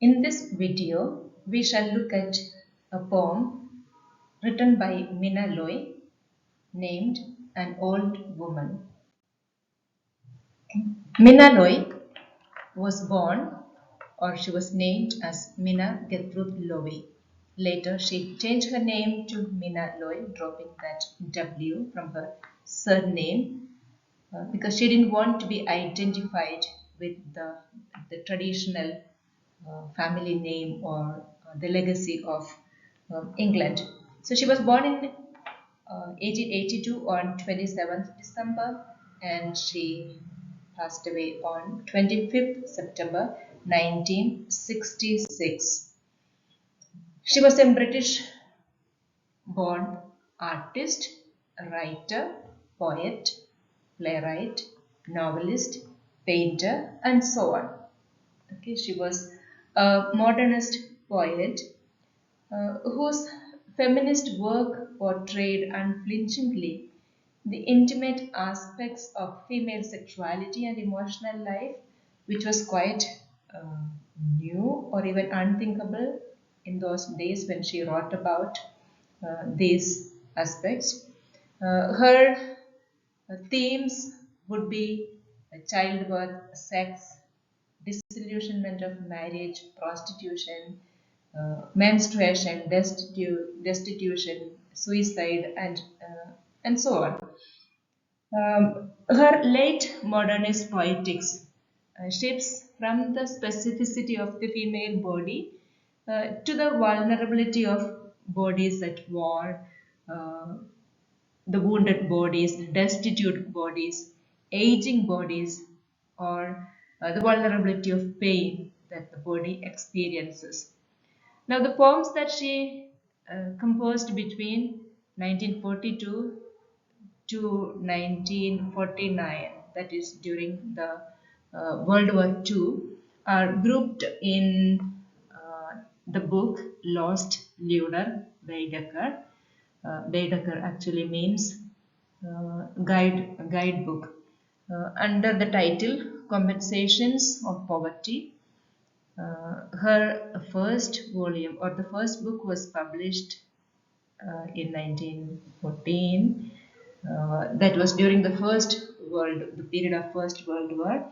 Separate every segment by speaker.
Speaker 1: In this video, we shall look at a poem written by Mina Loy named An Old Woman. Mina Loy was born, or she was named as Mina Gertrude Loy. Later, she changed her name to Mina Loy, dropping that W from her surname because she didn't want to be identified with the traditional family name or the legacy of England. So she was born in 1882 on 27th December and she passed away on 25th September 1966. She was a British born artist, writer, poet, playwright, novelist, painter, and so on. Okay, she was a modernist poet whose feminist work portrayed unflinchingly the intimate aspects of female sexuality and emotional life, which was quite uh, new or even unthinkable in those days when she wrote about these aspects. Her themes would be childbirth, sex, disillusionment of marriage, prostitution, menstruation, destitution, suicide, and so on. Her late modernist poetics shifts from the specificity of the female body to the vulnerability of bodies at war, uh, the wounded bodies, destitute bodies, aging bodies, or the vulnerability of pain that the body experiences. Now, the poems that she composed between 1942 to 1949, that is during the World War II, are grouped in the book Lost Lunar Baedeker. Baedeker actually means guidebook. Under the title Compensations of Poverty, her first volume or the first book was published in 1914. That was during the period of First World War,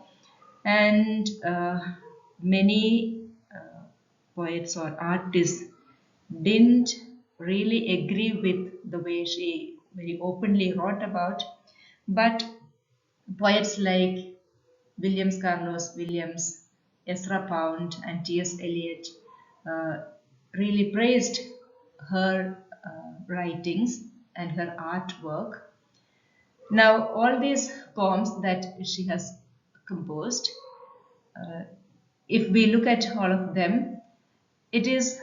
Speaker 1: and many poets or artists didn't really agree with the way she very openly wrote about, but poets like Williams Carlos Williams, Ezra Pound, and T.S. Eliot uh, really praised her writings and her artwork. Now, all these poems that she has composed, uh, if we look at all of them, it is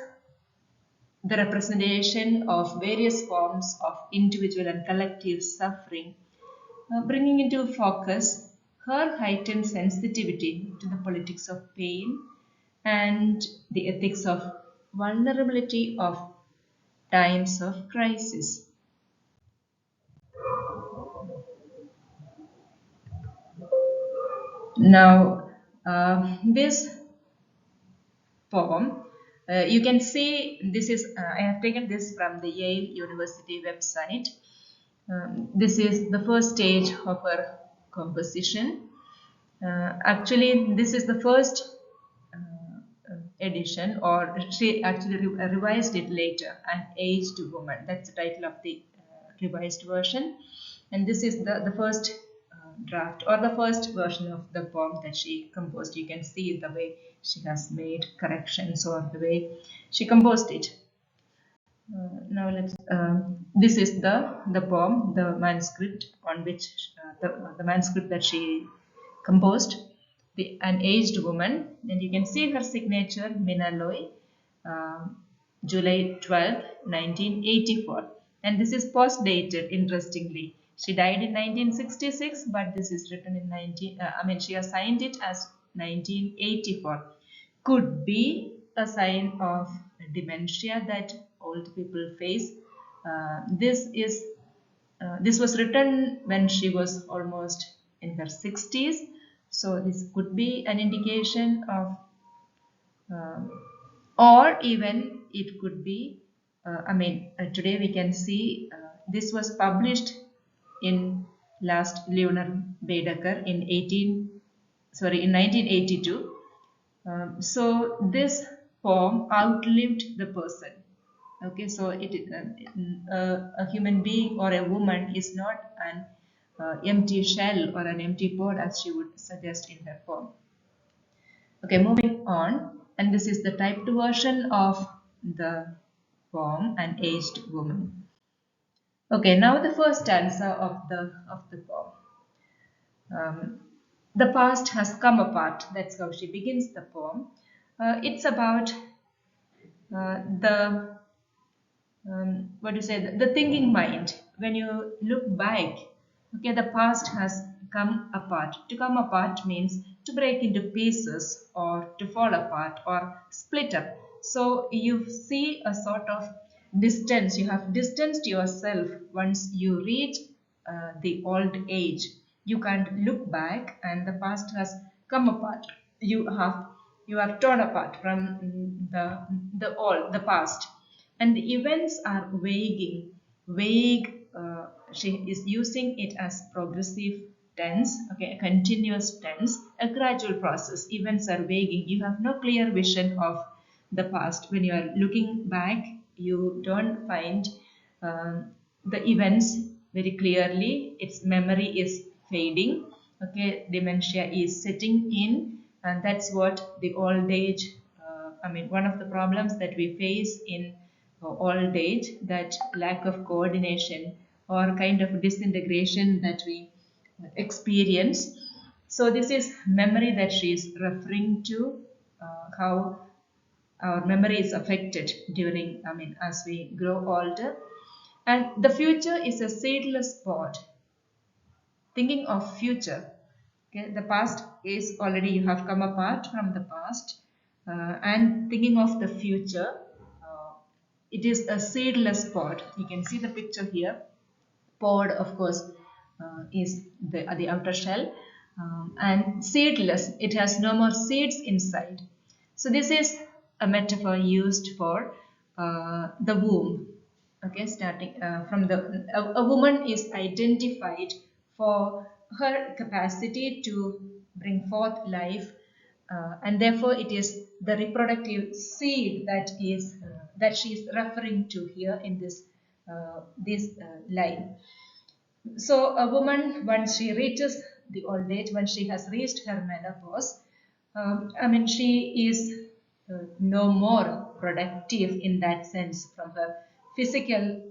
Speaker 1: the representation of various forms of individual and collective suffering, bringing into focus her heightened sensitivity to the politics of pain and the ethics of vulnerability of times of crisis. Now, this poem, you can see this is, I have taken this from the Yale University website. This is the first stage of her composition. Actually, this is the first edition, or she actually revised it later, An Aged Woman. That's the title of the revised version. And this is the first draft or the first version of the poem that she composed. You can see the way she has made corrections or the way she composed it. Now let's. This is the poem, the manuscript on which the manuscript that she composed, an aged woman, and you can see her signature, Mina Loy, uh, July 12, 1984, and this is post dated. Interestingly, she died in 1966, but this is written in 19. I mean, she has signed it as 1984. Could be a sign of dementia that old people face. This was written when she was almost in her 60s, so this could be an indication of Um, or even it could be, today we can see this was published in last Leonard Baedeker in 1982. So this poem outlived the person. Okay, so a human being or a woman is not an empty shell or an empty pod as she would suggest in her poem. Okay, moving on, and this is the typed version of the poem, An Aged Woman. Okay, now the first stanza of the poem. Um, the past has come apart. That's how she begins the poem. It's about the what do you say, the thinking mind. When you look back, okay, the past has come apart. To come apart means to break into pieces or to fall apart or split up. So you see a sort of distance. You have distanced yourself once you reach the old age. You can't look back, and the past has come apart. You are torn apart from the past, and the events are vague. She is using it as progressive tense, okay, a continuous tense, a gradual process. Events are vague. You have no clear vision of the past. When you are looking back, you don't find the events very clearly. Its memory is fading, okay, dementia is setting in, and that's what the old age, one of the problems that we face in old age, that lack of coordination or kind of disintegration that we experience. So this is memory that she is referring to, how our memory is affected during, as we grow older. And the future is a seedless pod. Thinking of future, okay, the past is already, you have come apart from the past, and thinking of the future, uh, it is a seedless pod. You can see the picture here. Pod, of course, is the outer shell, and seedless, it has no more seeds inside. So this is a metaphor used for the womb. Okay, starting from a woman is identified for her capacity to bring forth life, and therefore it is the reproductive seed that she is referring to here in this line. So a woman, once she reaches the old age, when she has reached her menopause, she is no more productive in that sense from her physical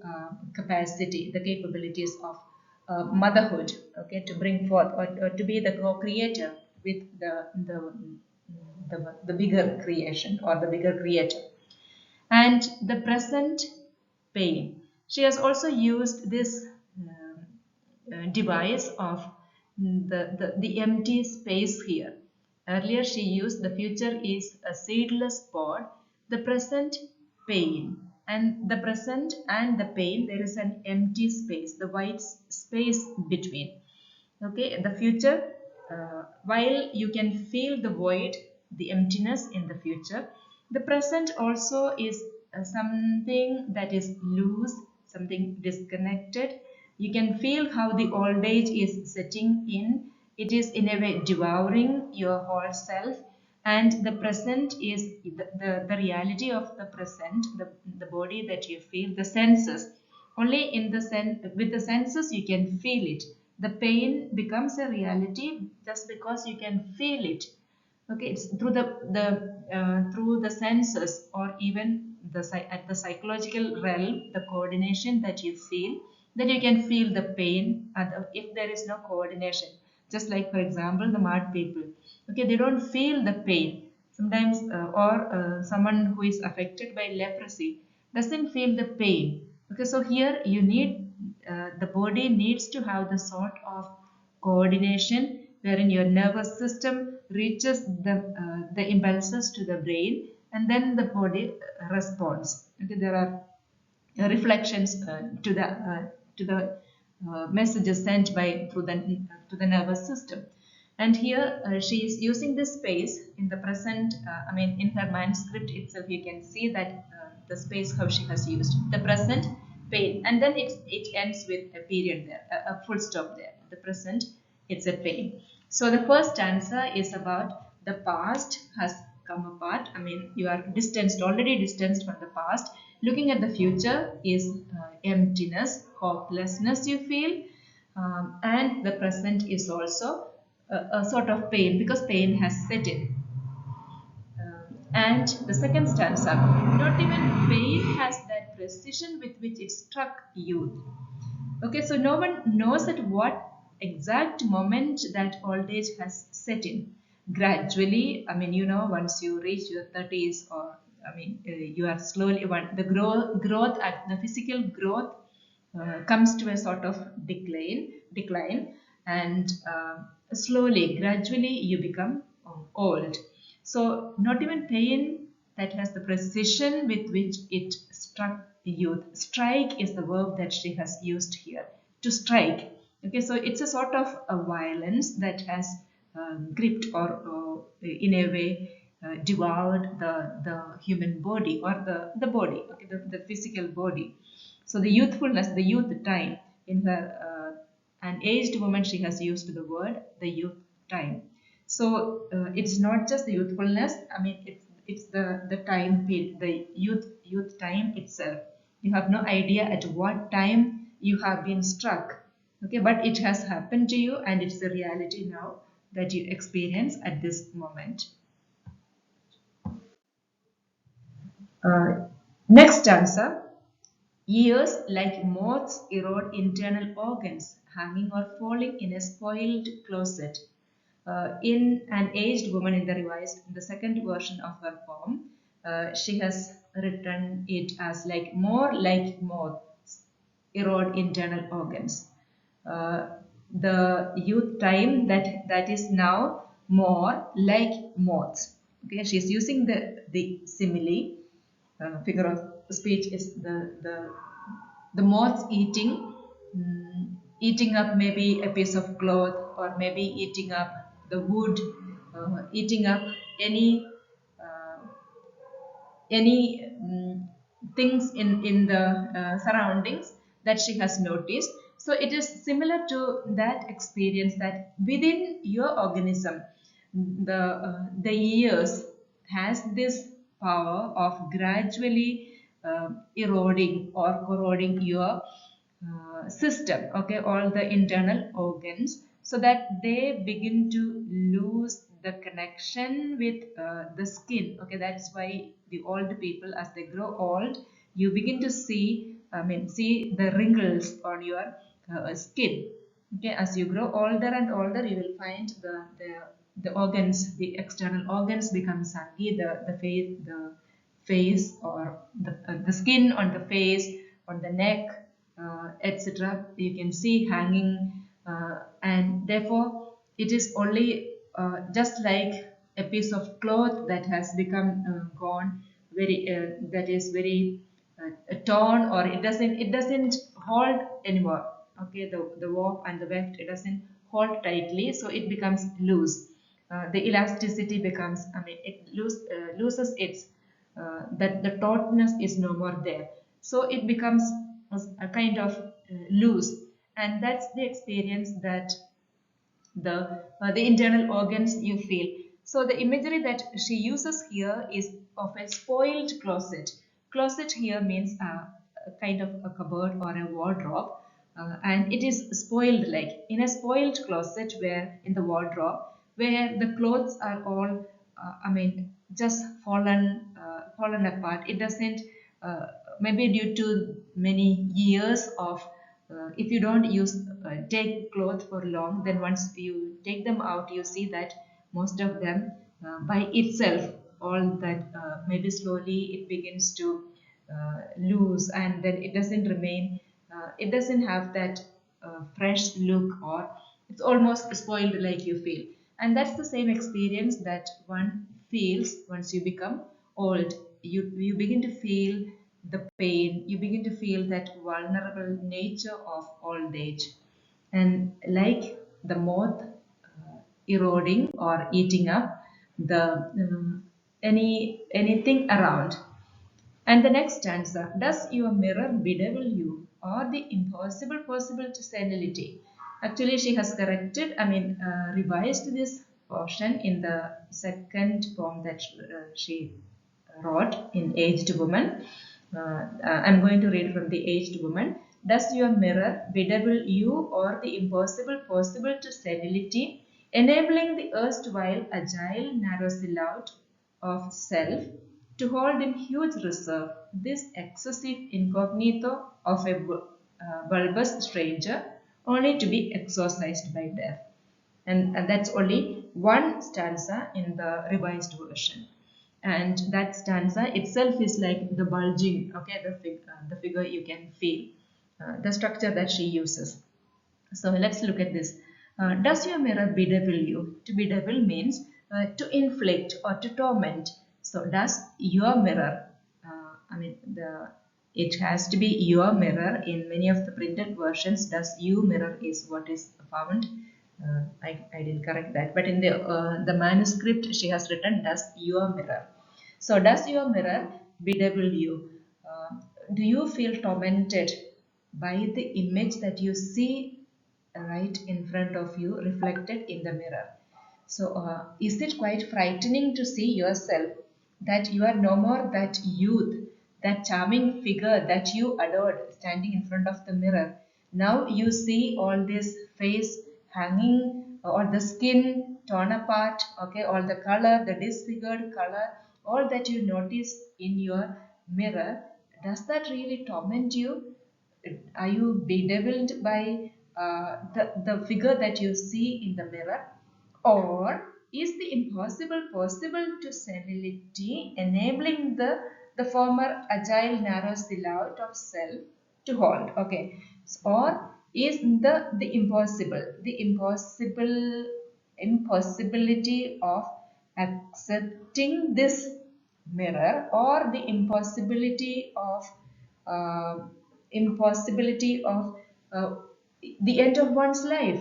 Speaker 1: capacity, the capabilities of motherhood, okay, to bring forth, or to be the co-creator with the bigger creation or the bigger creator. And the present pain. She has also used this device of the empty space here. Earlier she used the future is a seedless pod, the present pain. And the present and the pain, there is an empty space, the white space between. Okay, the future, while you can feel the void, the emptiness in the future, the present also is something that is loose, something disconnected. You can feel how the old age is setting in. It is in a way devouring your whole self, and the present is the reality of the present, the body that you feel, the senses. Only in the with the senses you can feel it. The pain becomes a reality just because you can feel it. Okay, it's through the senses, or even at the psychological realm, the coordination that you feel, that you can feel the pain. If there is no coordination, just like for example the mad people, okay, they don't feel the pain sometimes, or someone who is affected by leprosy doesn't feel the pain. Okay, so here you need, the body needs to have the sort of coordination wherein your nervous system reaches the impulses to the brain, and then the body responds. Okay, there are reflections to the messages sent by through the to the nervous system. And here she is using this space in the present. I mean, in her manuscript itself, you can see that the space how she has used the present pain, and then it ends with a period there, a full stop there. The present, it's a pain. So the first stanza is about the past has come apart. I mean, you are distanced, already distanced from the past. Looking at the future is emptiness, hopelessness you feel, and the present is also a sort of pain because pain has set in. And the second stanza, not even pain has that precision with which it struck youth. Okay, so no one knows at what exact moment that old age has set in. Gradually, I mean, once you reach your 30s, or I mean, you are slowly, the growth at the physical growth comes to a sort of decline, and slowly, gradually, you become old. So, not even pain that has the precision with which it struck the youth. Strike is the verb that she has used here. To strike. Okay, so it's a sort of a violence that has gripped, or in a way devoured the human body, or the body, okay, the physical body. So the youthfulness, the youth time, in her an aged woman, she has used the word the youth time. So it's not just the youthfulness. I mean, it's the time period, the youth time itself. You have no idea at what time you have been struck. Okay, but it has happened to you, and it's the reality now that you experience at this moment. Uh, Next stanza. Years like moths erode internal organs, hanging or falling in a spoiled closet. In an aged woman, in the second version of her poem, she has written it as like more like moths erode internal organs. Uh, the youth time that is now more like moths. Okay, she's using the simile, figure of speech is the moths eating up maybe a piece of cloth, or maybe eating up the wood, eating up any uh, things in the surroundings that she has noticed. So it is similar to that experience, that within your organism, the years has this power of gradually eroding or corroding your system, okay, all the internal organs, so that they begin to lose the connection with the skin. Okay, that's why the old people, as they grow old, you begin to see the wrinkles on your skin. Okay, as you grow older and older, you will find the organs, the external organs become saggy, the face, or the skin on the face, on the neck, etc. You can see hanging, and therefore it is only just like a piece of cloth that has become gone, that is very torn, or it doesn't hold anymore. Okay, the warp and the weft, it doesn't hold tightly, so it becomes loose. The elasticity becomes, I mean, it loses its, that the tautness is no more there. So it becomes a kind of loose, and that's the experience that the internal organs you feel. So the imagery that she uses here is of a spoiled closet. Closet here means a kind of a cupboard or a wardrobe, and it is spoiled, like in a spoiled closet, where in the wardrobe, where the clothes are all, I mean, just fallen apart. It doesn't, uh, maybe due to many years of, if you don't take clothes for long, then once you take them out, you see that most of them, by itself, all that, maybe slowly it begins to lose, and then it doesn't remain, it doesn't have that fresh look, or it's almost spoiled like you feel. And that's the same experience that one feels once you become old. You begin to feel the pain, you begin to feel that vulnerable nature of old age. And like the moth eroding or eating up the anything around. And the next stanza, does your mirror bedevil you, or the impossible possible to senility? Actually, she has corrected, revised this portion in the second poem that she wrote in Aged Woman. I'm going to read from the Aged Woman. Does your mirror bedevil you, or the impossible possible to senility, enabling the erstwhile agile narrow silhouette of self to hold in huge reserve this excessive incognito of a bulbous stranger, only to be exorcised by death? And that's only one stanza in the revised version, and that stanza itself is like the bulging, okay, the figure you can feel, the structure that she uses. So let's look at this. Does your mirror bedevil you? To bedevil means to inflict or to torment. So does your mirror, it has to be your mirror. In many of the printed versions, does you mirror is what is found. I didn't correct that, but in the manuscript she has written does your mirror. So does your mirror bedevil you? Do you feel tormented by the image that you see right in front of you reflected in the mirror? So, is it quite frightening to see yourself that you are no more that youth, that charming figure that you adored standing in front of the mirror? Now you see all this face hanging, all the skin torn apart, okay, all the color, the disfigured color, all that you notice in your mirror. Does that really torment you? Are you bedeviled by the figure that you see in the mirror? Or is the impossible possible to senility, enabling the former agile narrow silhouette of self to hold? Okay. Or is the impossibility of accepting this mirror, or the uh, impossibility of uh, the end of one's life?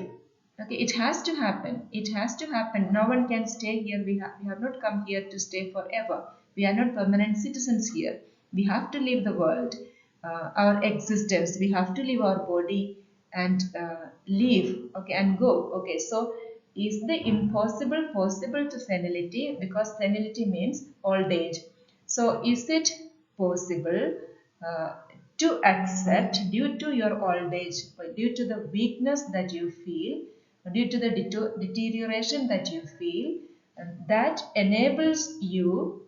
Speaker 1: Okay, it has to happen. It has to happen. No one can stay here. We have not come here to stay forever. We are not permanent citizens here. We have to leave the world, our existence. We have to leave our body and leave, okay, and go. Okay, so is the impossible possible to senility? Because senility means old age. So is it possible uh, to accept, due to your old age, due to the weakness that you feel, due to the deterioration that you feel, that enables you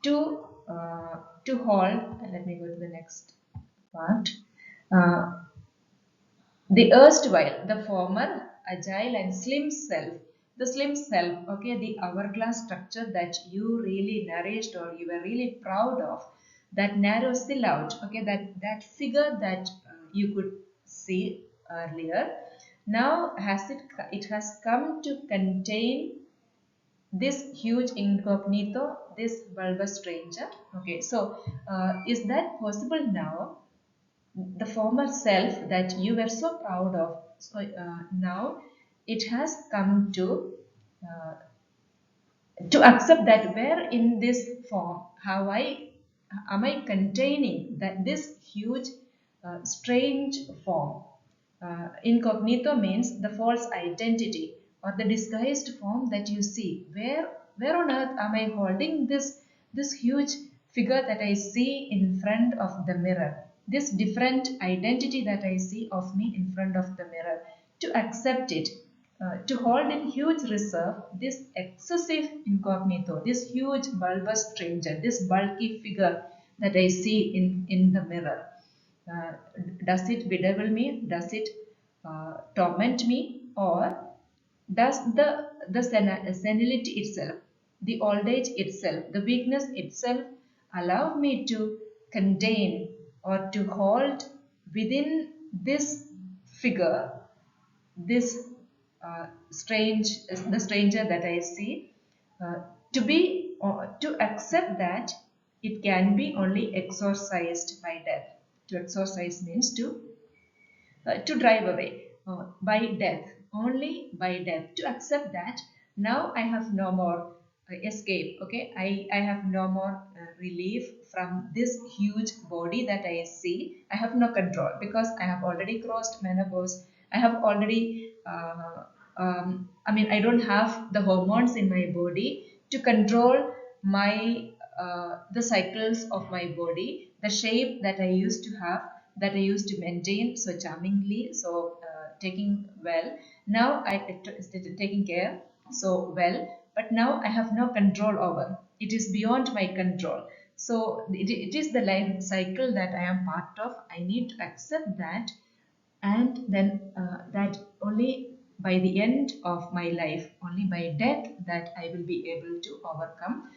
Speaker 1: to to hold. Let me go to the next part. Uh, the erstwhile, the former, agile and slim self. The slim self, okay, the hourglass structure that you really nourished or you were really proud of, that narrow silhouette, okay, that figure that you could see earlier, now it has come to contain this huge incognito, this bulbous stranger. Okay, so is that possible now? The former self that you were so proud of, so now it has come uh, to accept that where in this form how I am I containing that this huge strange form. Incognito means the false identity or the disguised form that you see. Where on earth am I holding this huge figure that I see in front of the mirror, this different identity that I see of me in front of the mirror? To accept it, to hold in huge reserve this excessive incognito, this huge bulbous stranger, this bulky figure that I see in the mirror. Uh, does it bedevil me? Does it torment me? Or does the senility itself, the old age itself, the weakness itself allow me to contain or to hold within this figure, this the stranger that I see, to be to accept that it can be only exorcised by death. To exorcise means to drive away by death. only by death. To accept that now I have no more escape. Okay, I have no more relief from this huge body that I see. I have no control because I have already crossed menopause. I have already I mean, I don't have the hormones in my body to control my the cycles of my body, the shape that I used to have, that I used to maintain so charmingly, so taking well. Now taking care so well, but now I have no control over. It is beyond my control. So it is the life cycle that I am part of. I need to accept that, and then that only by the end of my life, only by death, that I will be able to overcome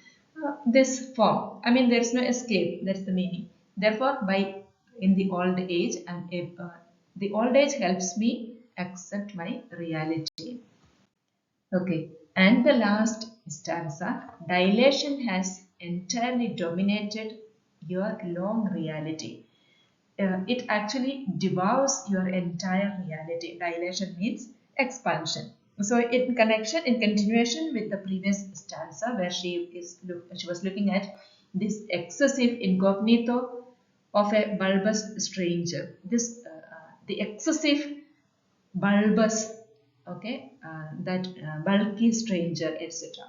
Speaker 1: this form. I mean, there is no escape. That's the meaning. Therefore, by in the old age, and the old age helps me accept my reality. Okay, and the last stanza, dilation has entirely dominated your long reality. It actually devours your entire reality. Dilation means expansion. So, in connection, in continuation with the previous stanza, where she was looking at this excessive incognito of a bulbous stranger. The excessive bulbous, okay, that bulky stranger, etc.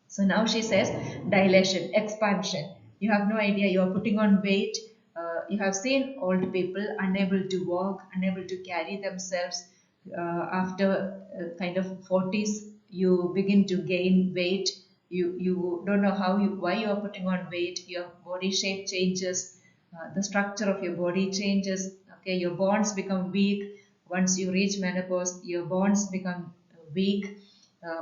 Speaker 1: So now she says dilation, expansion. You have no idea, you are putting on weight. You have seen old people unable to walk, unable to carry themselves. After kind of 40s, you begin to gain weight. You don't know why you are putting on weight. Your body shape changes, the structure of your body changes. Okay, your bones become weak. Once you reach menopause, your bones become weak,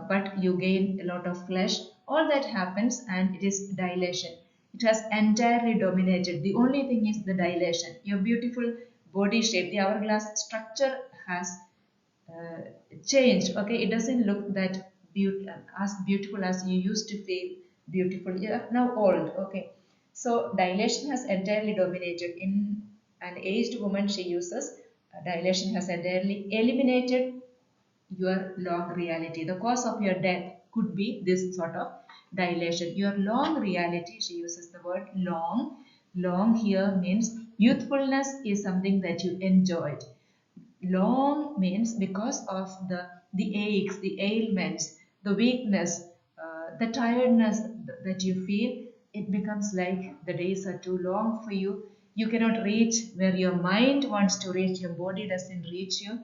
Speaker 1: but you gain a lot of flesh. All that happens, and it is dilation. It has entirely dominated. The only thing is the dilation. Your beautiful body shape, the hourglass structure has uh, changed. Okay, it doesn't look that as beautiful as you used to feel beautiful. You are now old. Okay, so dilation has entirely dominated. In an aged woman, she uses dilation has entirely eliminated your long reality. The cause of your death could be this sort of dilation. Your long reality, she uses the word long. Long here means youthfulness is something that you enjoyed. Long means because of the aches, the ailments, the weakness, the tiredness that you feel, it becomes like the days are too long for you. You cannot reach where your mind wants to reach, your body doesn't reach you,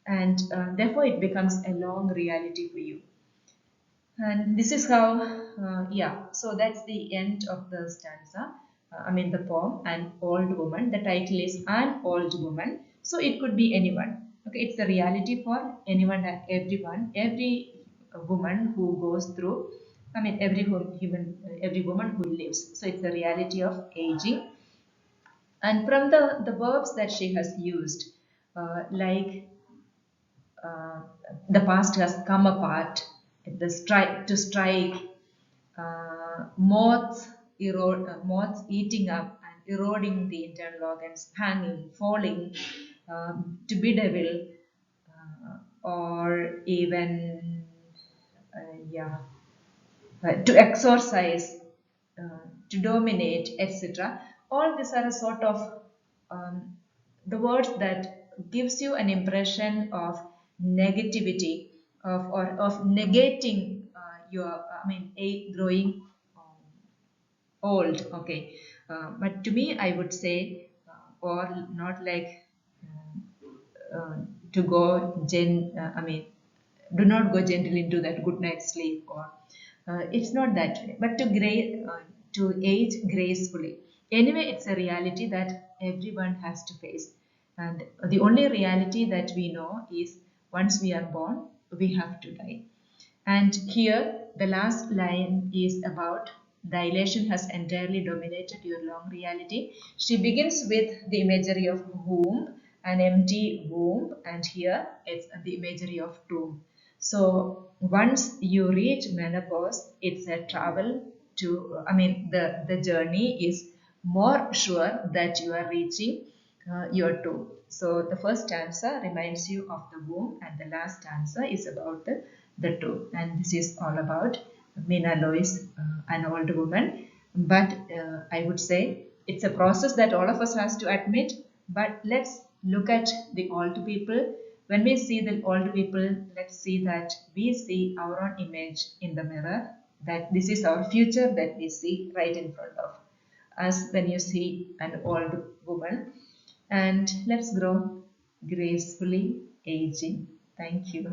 Speaker 1: and therefore it becomes a long reality for you. And this is how, yeah, so that's the end of the stanza. I mean, the poem, An Old Woman. The title is An Old Woman. So it could be anyone. Okay, it's the reality for anyone and everyone, every woman who goes through, I mean, every woman who lives. So it's the reality of aging. And from the verbs that she has used, like uh, the past has come apart, to strike, moths eating up and eroding the internal organs, hanging, falling, to bedevil, or even, yeah, to exorcise, to dominate, etc. All these are a sort of the words that gives you an impression of negativity, of negating your, I mean, a growing old. Okay, but to me, I would say, or not like uh, to go I mean, do not go gently into that good night sleep, or it's not that way, but to age gracefully. Anyway, it's a reality that everyone has to face, and the only reality that we know is once we are born, we have to die. And here, the last line is about dilation has entirely dominated your long reality. She begins with the imagery of womb, an empty womb, and here it's the imagery of tomb. So once you reach menopause, it's a travel to, I mean, the journey is more sure that you are reaching your toe. So the first stanza reminds you of the womb, and the last stanza is about the toe. And this is all about Mina Loy's an old woman. But I would say it's a process that all of us has to admit. But let's look at the old people. When we see the old people, let's see that we see our own image in the mirror. That this is our future that we see right in front of us when you see an old woman, and let's grow gracefully aging. Thank you.